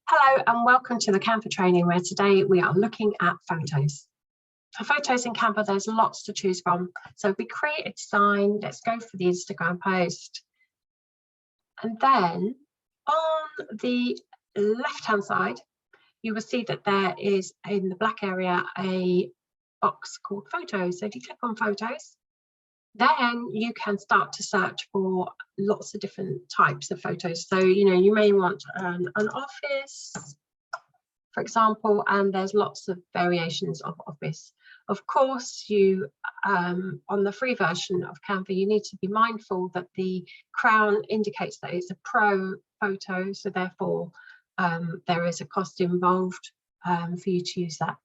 Hello and welcome to the Canva training, where today we are looking at photos. For photos in Canva, there's lots to choose from. So if we create a design, let's go for the Instagram post. And then on the left-hand side, you will see that there is in the black area a box called photos. So if you click on photos, then you can start to search for lots of different types of photos. So, you may want an office, for example, and there's lots of variations of office. Of course, you on the free version of Canva, you need to be mindful that the crown indicates that it's a pro photo, so therefore there is a cost involved for you to use that.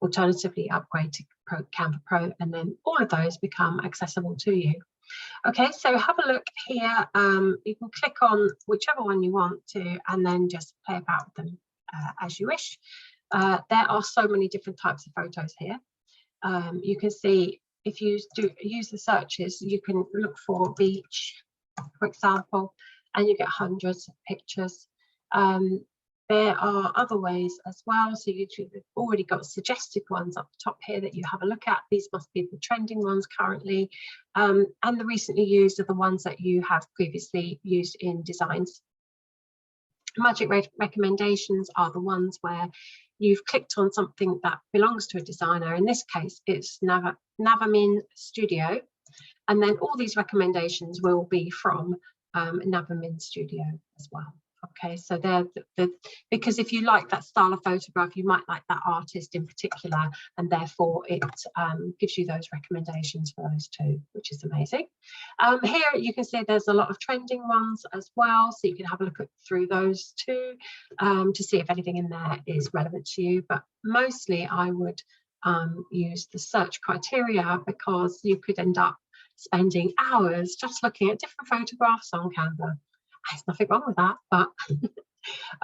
Alternatively, upgrade to Canva Pro, and then all of those become accessible to you. Okay, so have a look here. You can click on whichever one you want to, and then just play about with them as you wish. There are so many different types of photos here. You can see if you use the searches, you can look for beach, for example, and you get hundreds of pictures. There are other ways as well. So you've already got suggested ones up the top here that you have a look at. These must be the trending ones currently. And the recently used are the ones that you have previously used in designs. Magic recommendations are the ones where you've clicked on something that belongs to a designer. In this case, it's Navamin Studio. And then all these recommendations will be from Navamin Studio as well. Okay, so they're because if you like that style of photograph, you might like that artist in particular, and therefore it gives you those recommendations for those two, which is amazing. Here you can see there's a lot of trending ones as well, so you can have a look through those too to see if anything in there is relevant to you. But mostly I would use the search criteria, because you could end up spending hours just looking at different photographs on Canva. There's nothing wrong with that, but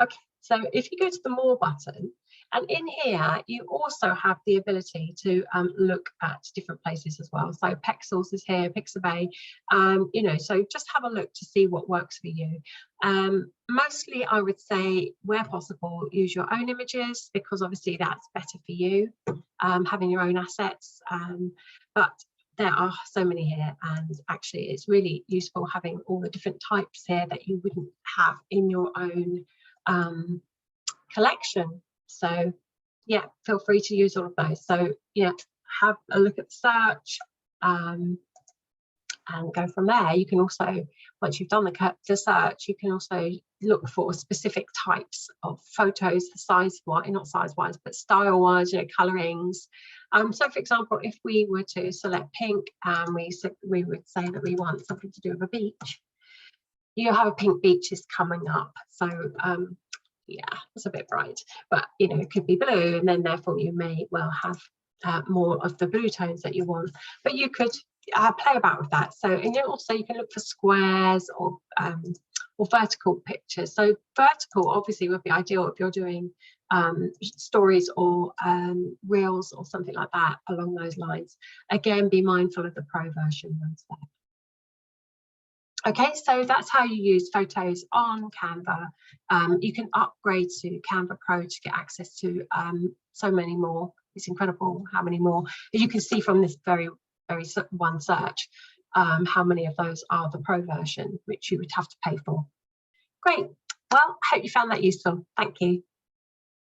okay, so if you go to the More button, and in here you also have the ability to look at different places as well. So Pexels is here, Pixabay, so just have a look to see what works for you. Mostly I would say, where possible, use your own images, because obviously that's better for you, having your own assets, but there are so many here, and actually it's really useful having all the different types here that you wouldn't have in your own collection. So yeah, feel free to use all of those. So yeah, have a look at the search and go from there. You can also, once you've done the search, you can also look for specific types of photos, the size-wise, not size-wise, but style-wise, colorings. So for example, if we were to select pink and we would say that we want something to do with a beach, you have a pink beaches coming up. So yeah, it's a bit bright, but it could be blue, and then therefore you may well have more of the blue tones that you want. But you could play about with that. So, and also you can look for squares or vertical pictures. So vertical obviously would be ideal if you're doing stories or reels or something like that along those lines. Again, be mindful of the pro version ones there. Okay, so that's how you use photos on Canva. You can upgrade to Canva Pro to get access to so many more. It's incredible how many more. As you can see from this very one search, how many of those are the pro version, which you would have to pay for. Great. Well, I hope you found that useful. Thank you.